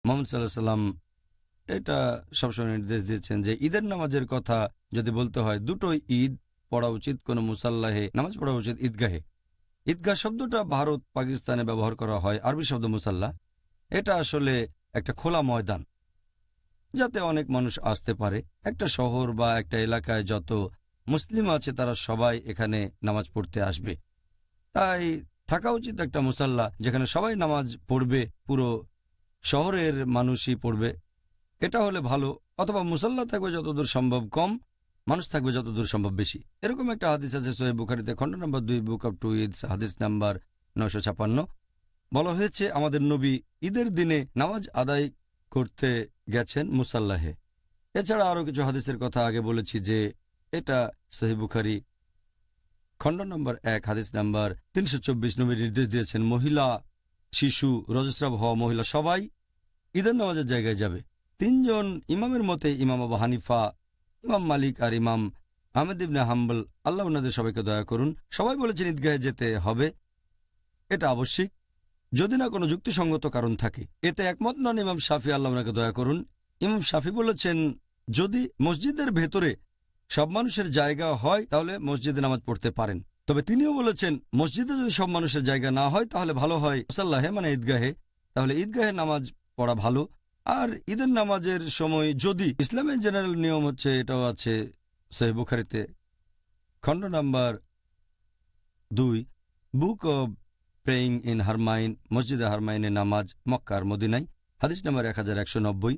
মোহাম্মদ সাল্লাল্লাহু আলাইহি সাল্লাম এটা সবসময় নির্দেশ দিয়েছেন যে ঈদের নামাজের কথা যদি বলতে হয় দুটোই ঈদ পড়া উচিত, কোনো মুসাল্লাহে নামাজ পড়া উচিত ঈদগাহে। ঈদগাহ শব্দটা ভারত পাকিস্তানে ব্যবহার করা হয়, আরবি শব্দ মুসাল্লা। এটা আসলে একটা খোলা ময়দান যাতে অনেক মানুষ আসতে পারে। একটা শহর বা একটা এলাকায় যত মুসলিম আছে তারা সবাই এখানে নামাজ পড়তে আসবে, তাই থাকা উচিত একটা মুসাল্লা যেখানে সবাই নামাজ পড়বে, পুরো শহরের মানুষই পড়বে। এটা হলে ভালো। অথবা মুসাল্লা থাকবে যতদূর সম্ভব কম, মানুষ থাকবে যতদূর সম্ভব বেশি। এরকম একটা হাদিস আছে সহিহ বুখারীতে খণ্ড নম্বর 2 বুক অফ টু ঈদস হাদিস নাম্বার 956। বলা হয়েছে আমাদের নবী ঈদের দিনে নামাজ আদায় করতে গেছেন মুসাল্লাহে। এছাড়া আরও কিছু হাদিসের কথা আগে বলেছি যে এটা সহিহ বুখারী খণ্ড নম্বর 1 হাদিস নাম্বার 324। নবী নির্দেশ দিয়েছেন মহিলা, শিশু, রজস্রাব হওয়া মহিলা সবাই ঈদের নামাজের জায়গায় যাবে। তিনজন ইমামের মতে ইমাম আবু হানিফা, ইমাম মালিক আর ইমাম আহমেদ ইবনে হাম্বল, আল্লাহ ওনাদের সবাইকে দয়া করুন, সবাই বলেছেন ঈদগাহে যেতে হবে, এটা আবশ্যিক যদি না কোনো যুক্তিসঙ্গত কারণ থাকে। এতে একমত নন ইমাম শাফি, আল্লাহ ওনাকে দয়া করুন। ইমাম শাফি বলেছেন যদি মসজিদের ভেতরে সব মানুষের জায়গা হয় তাহলে মসজিদে নামাজ পড়তে পারেন। তবে তিনিও বলেছেন মসজিদে যদি সব মানুষের জায়গা না হয় তাহলে ভালো হয় মুসাল্লাহে মানে ঈদগাহে, তাহলে ঈদগাহে নামাজ পড়া ভালো। আর ঈদের নামাজের সময় যদি ইসলামের জেনারেল নিয়ম হচ্ছে, এটাও আছে সহিহ বুখারীতে খণ্ড number 2 book of praying in Haramain, মসজিদে হারমাইনে নামাজ মক্কা আর মদিনায়, হাদিস নাম্বার 1190।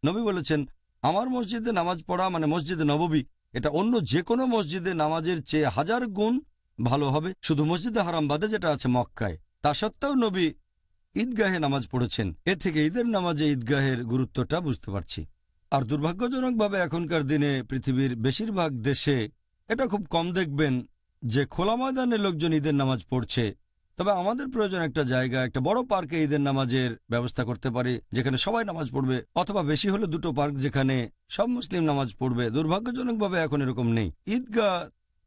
নবী বলেছেন আমার মসজিদে নামাজ পড়া মানে মসজিদে নববী, এটা অন্য যে কোনো মসজিদে নামাজের চেয়ে 1000 গুণ ভালো হবে, শুধু মসজিদে হারাম বাদে যেটা আছে মক্কায়। তা সত্ত্বেও নবী ঈদগাহে নামাজ পড়েছেন। এ থেকে ঈদের নামাজে ঈদগাহের গুরুত্বটা বুঝতে পারছি। আর দুর্ভাগ্যজনকভাবে এখনকার দিনে পৃথিবীর বেশিরভাগ দেশে এটা খুব কম দেখবেন যে খোলা ময়দানে লোকজন ঈদের নামাজ পড়ছে। তবে আমাদের প্রয়োজন একটা জায়গা, একটা বড় পার্কে ঈদের নামাজের ব্যবস্থা করতে পারি যেখানে সবাই নামাজ পড়বে, অথবা বেশি হলে দুটো পার্ক যেখানে সব মুসলিম নামাজ পড়বে। দুর্ভাগ্যজনকভাবে এখন এরকম নেই। ঈদগাহ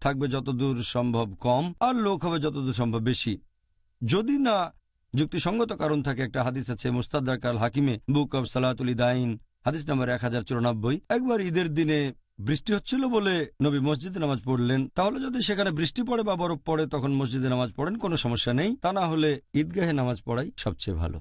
থাকবে যতদূর সম্ভব কম আর লোক হবে যতদূর সম্ভব বেশি, যদি না যুক্তিসঙ্গত কারণ থাকে। একটা হাদিস আছে মুস্তাদরাক আল হাকিমে বুক অব সালাতুল ইদাইন হাদিস নাম্বার 1094। একবার ঈদের দিনে বৃষ্টি হচ্ছিল বলে নবী মসজিদে নামাজ পড়লেন। তাহলে যদি সেখানে বৃষ্টি পড়ে বা বরফ পড়ে তখন মসজিদে নামাজ পড়েন, কোনো সমস্যা নেই। তা না হলে ঈদগাহে নামাজ পড়াই সবচেয়ে ভালো।